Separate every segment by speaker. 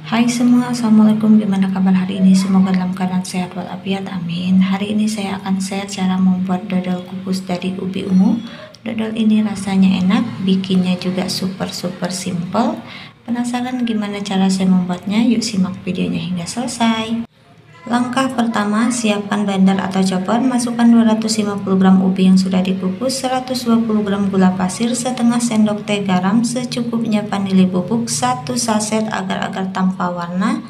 Speaker 1: Hai semua, assalamualaikum. Gimana kabar hari ini? Semoga dalam keadaan sehat walafiat, amin. Hari ini saya akan share cara membuat dodol kukus dari ubi ungu. Dodol ini rasanya enak, bikinnya juga super simple. Penasaran gimana cara saya membuatnya? Yuk simak videonya hingga selesai. Langkah pertama, siapkan blender atau chopper, masukkan 250 gram ubi yang sudah dikukus, 120 gram gula pasir, setengah sendok teh garam, secukupnya vanili bubuk, 1 saset agar-agar tanpa warna.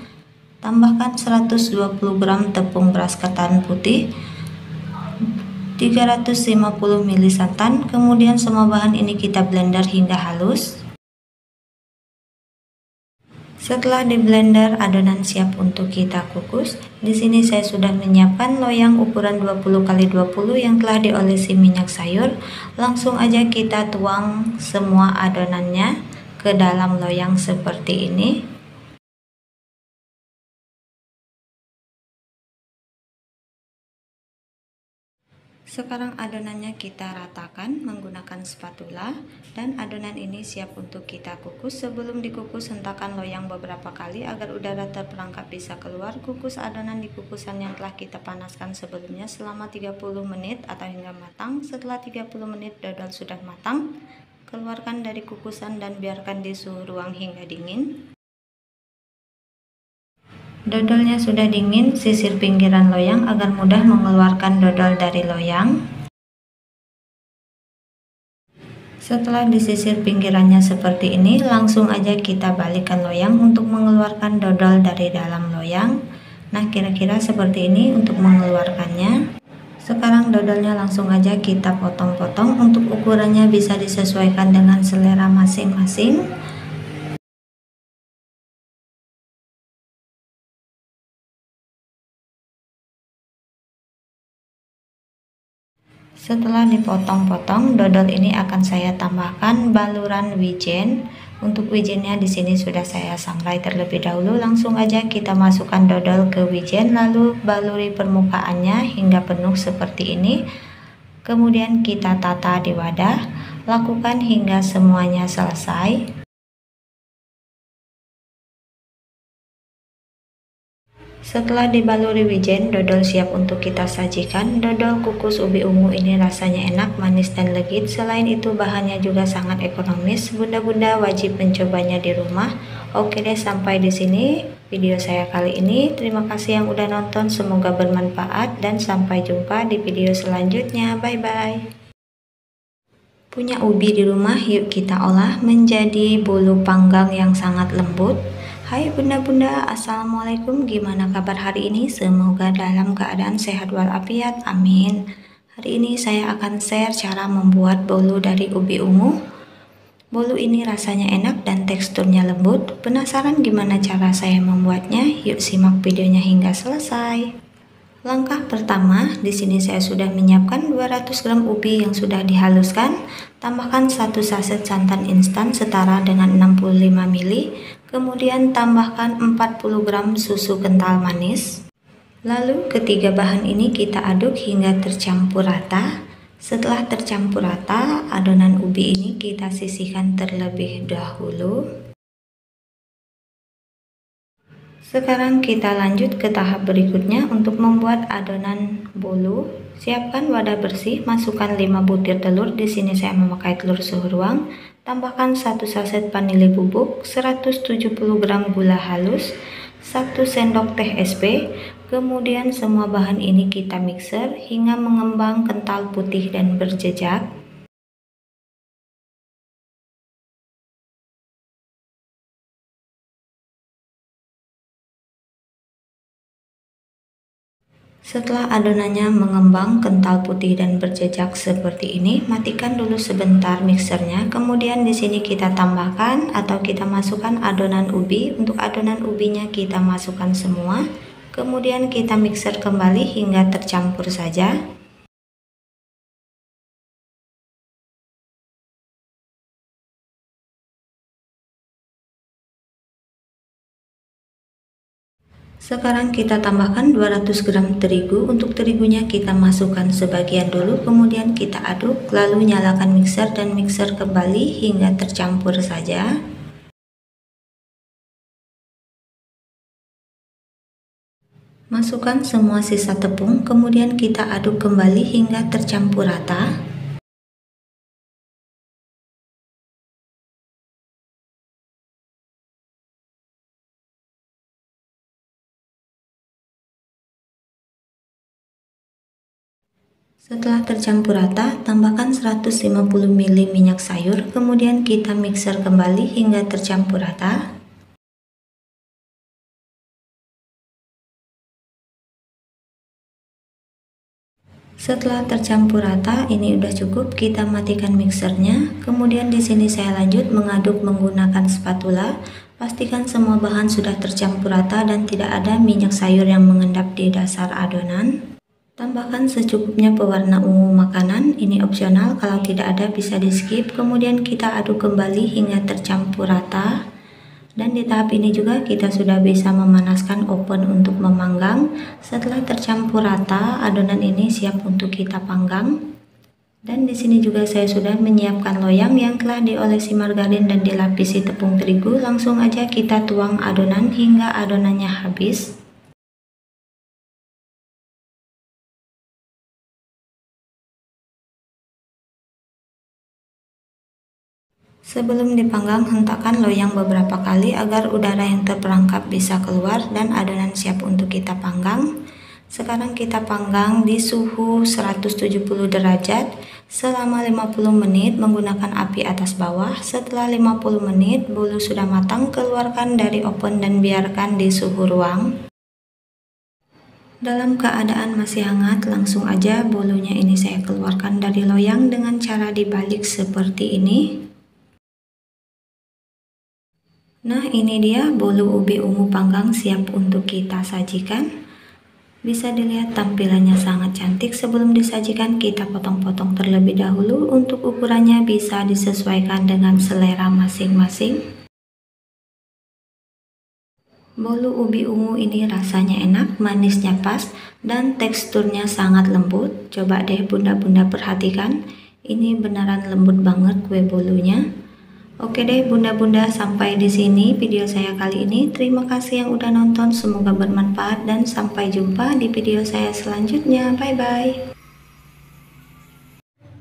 Speaker 1: Tambahkan 120 gram tepung beras ketan putih, 350 ml santan, kemudian semua bahan ini kita blender hingga halus. Setelah di blender, adonan siap untuk kita kukus. Di sini saya sudah menyiapkan loyang ukuran 20 x 20 yang telah diolesi minyak sayur. Langsung aja kita tuang semua adonannya ke dalam loyang seperti ini. Sekarang adonannya kita ratakan menggunakan spatula dan adonan ini siap untuk kita kukus. Sebelum dikukus, hentakan loyang beberapa kali agar udara terperangkap bisa keluar. Kukus adonan di kukusan yang telah kita panaskan sebelumnya selama 30 menit atau hingga matang. Setelah 30 menit dodol sudah matang, keluarkan dari kukusan dan biarkan di suhu ruang hingga dingin. Dodolnya sudah dingin, sisir pinggiran loyang agar mudah mengeluarkan dodol dari loyang. Setelah disisir pinggirannya seperti ini, langsung aja kita balikkan loyang untuk mengeluarkan dodol dari dalam loyang. Nah, kira-kira seperti ini untuk mengeluarkannya. Sekarang dodolnya langsung aja kita potong-potong. Untuk ukurannya bisa disesuaikan dengan selera masing-masing. Setelah dipotong-potong, dodol ini akan saya tambahkan baluran wijen. Untuk wijennya di sini sudah saya sangrai terlebih dahulu. Langsung aja kita masukkan dodol ke wijen, lalu baluri permukaannya hingga penuh seperti ini. Kemudian kita tata di wadah. Lakukan hingga semuanya selesai. Setelah dibaluri wijen, dodol siap untuk kita sajikan. Dodol kukus ubi ungu ini rasanya enak, manis dan legit. Selain itu bahannya juga sangat ekonomis. Bunda-bunda wajib mencobanya di rumah. Oke deh, sampai di sini video saya kali ini. Terima kasih yang udah nonton, semoga bermanfaat dan sampai jumpa di video selanjutnya. Bye bye. Punya ubi di rumah, yuk kita olah menjadi bolu panggang yang sangat lembut. Hai bunda-bunda, assalamualaikum. Gimana kabar hari ini? Semoga dalam keadaan sehat walafiat, amin. Hari ini saya akan share cara membuat bolu dari ubi ungu. Bolu ini rasanya enak dan teksturnya lembut. Penasaran gimana cara saya membuatnya? Yuk simak videonya hingga selesai. Langkah pertama, di sini saya sudah menyiapkan 200 gram ubi yang sudah dihaluskan. Tambahkan 1 saset santan instan setara dengan 65 ml. Kemudian tambahkan 40 gram susu kental manis. Lalu ketiga bahan ini kita aduk hingga tercampur rata. Setelah tercampur rata, adonan ubi ini kita sisihkan terlebih dahulu. Sekarang kita lanjut ke tahap berikutnya untuk membuat adonan bolu. Siapkan wadah bersih, masukkan 5 butir telur. Di sini saya memakai telur suhu ruang. Tambahkan 1 saset vanili bubuk, 170 gram gula halus, 1 sendok teh SP. Kemudian semua bahan ini kita mixer hingga mengembang kental putih dan berjejak. Setelah adonannya mengembang kental putih dan berjejak seperti ini, matikan dulu sebentar mixernya. Kemudian di sini kita tambahkan atau kita masukkan adonan ubi. Untuk adonan ubinya kita masukkan semua. Kemudian kita mixer kembali hingga tercampur saja. Sekarang kita tambahkan 200 gram terigu. Untuk terigunya kita masukkan sebagian dulu, kemudian kita aduk, lalu nyalakan mixer dan mixer kembali hingga tercampur saja. Masukkan semua sisa tepung, kemudian kita aduk kembali hingga tercampur rata. Setelah tercampur rata, tambahkan 150 ml minyak sayur, kemudian kita mixer kembali hingga tercampur rata. Setelah tercampur rata, ini udah cukup, kita matikan mixernya. Kemudian di sini saya lanjut mengaduk menggunakan spatula. Pastikan semua bahan sudah tercampur rata dan tidak ada minyak sayur yang mengendap di dasar adonan. Tambahkan secukupnya pewarna ungu makanan, ini opsional, kalau tidak ada bisa di skip. Kemudian kita aduk kembali hingga tercampur rata. Dan di tahap ini juga kita sudah bisa memanaskan oven untuk memanggang. Setelah tercampur rata, adonan ini siap untuk kita panggang. Dan di sini juga saya sudah menyiapkan loyang yang telah diolesi margarin dan dilapisi tepung terigu. Langsung aja kita tuang adonan hingga adonannya habis. Sebelum dipanggang, hentakkan loyang beberapa kali agar udara yang terperangkap bisa keluar dan adonan siap untuk kita panggang. Sekarang kita panggang di suhu 170 derajat selama 50 menit menggunakan api atas bawah. Setelah 50 menit bolu sudah matang, keluarkan dari oven dan biarkan di suhu ruang. Dalam keadaan masih hangat, langsung aja bolunya ini saya keluarkan dari loyang dengan cara dibalik seperti ini. Nah, ini dia bolu ubi ungu panggang siap untuk kita sajikan. Bisa dilihat tampilannya sangat cantik. Sebelum disajikan kita potong-potong terlebih dahulu. Untuk ukurannya bisa disesuaikan dengan selera masing-masing. Bolu ubi ungu ini rasanya enak, manisnya pas, dan teksturnya sangat lembut. Coba deh bunda-bunda perhatikan, ini beneran lembut banget kue bolunya. Oke deh bunda-bunda, sampai di sini video saya kali ini. Terima kasih yang udah nonton, semoga bermanfaat dan sampai jumpa di video saya selanjutnya. Bye-bye.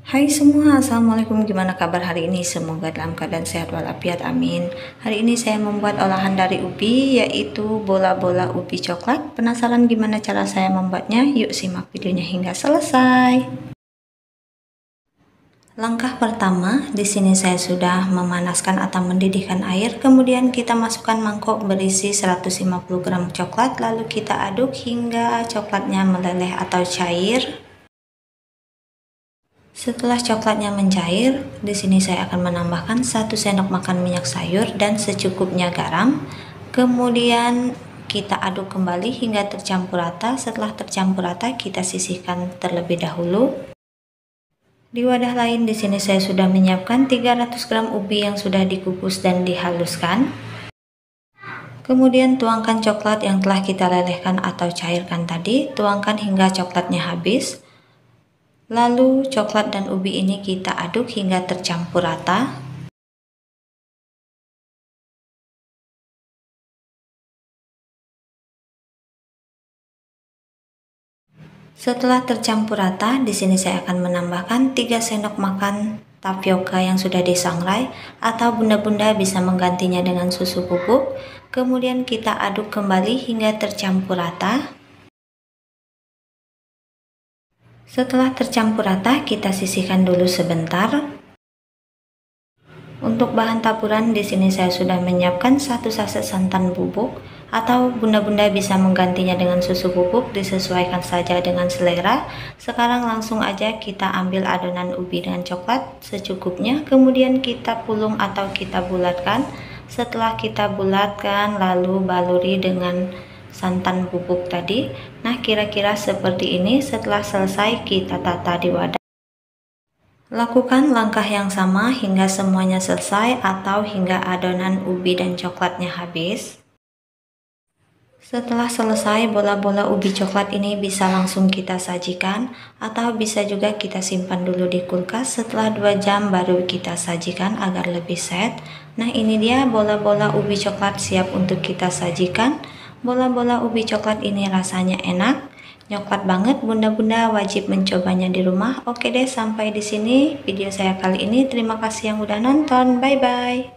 Speaker 1: Hai semua, assalamualaikum, gimana kabar hari ini? Semoga dalam keadaan sehat walafiat, amin. Hari ini saya membuat olahan dari ubi, yaitu bola-bola ubi coklat. Penasaran gimana cara saya membuatnya? Yuk simak videonya hingga selesai. Langkah pertama, di sini saya sudah memanaskan atau mendidihkan air, kemudian kita masukkan mangkok berisi 150 gram coklat, lalu kita aduk hingga coklatnya meleleh atau cair. Setelah coklatnya mencair, di sini saya akan menambahkan 1 sendok makan minyak sayur dan secukupnya garam. Kemudian kita aduk kembali hingga tercampur rata. Setelah tercampur rata, kita sisihkan terlebih dahulu. Di wadah lain di sini saya sudah menyiapkan 300 gram ubi yang sudah dikukus dan dihaluskan. Kemudian tuangkan coklat yang telah kita lelehkan atau cairkan tadi, tuangkan hingga coklatnya habis. Lalu coklat dan ubi ini kita aduk hingga tercampur rata. Setelah tercampur rata, di sini saya akan menambahkan 3 sendok makan tapioka yang sudah disangrai, atau bunda-bunda bisa menggantinya dengan susu bubuk. Kemudian kita aduk kembali hingga tercampur rata. Setelah tercampur rata, kita sisihkan dulu sebentar. Untuk bahan taburan di sini saya sudah menyiapkan 1 saset santan bubuk, atau bunda-bunda bisa menggantinya dengan susu bubuk, disesuaikan saja dengan selera. Sekarang langsung aja kita ambil adonan ubi dengan coklat secukupnya, kemudian kita pulung atau kita bulatkan. Setelah kita bulatkan, lalu baluri dengan santan bubuk tadi. Nah, kira-kira seperti ini. Setelah selesai, kita tata di wadah. Lakukan langkah yang sama hingga semuanya selesai atau hingga adonan ubi dan coklatnya habis. Setelah selesai, bola-bola ubi coklat ini bisa langsung kita sajikan, atau bisa juga kita simpan dulu di kulkas. Setelah 2 jam baru kita sajikan agar lebih set. Nah, ini dia bola-bola ubi coklat siap untuk kita sajikan. Bola-bola ubi coklat ini rasanya enak, coklat banget. Bunda-bunda wajib mencobanya di rumah. Oke deh, sampai di sini video saya kali ini. Terima kasih yang udah nonton. Bye bye.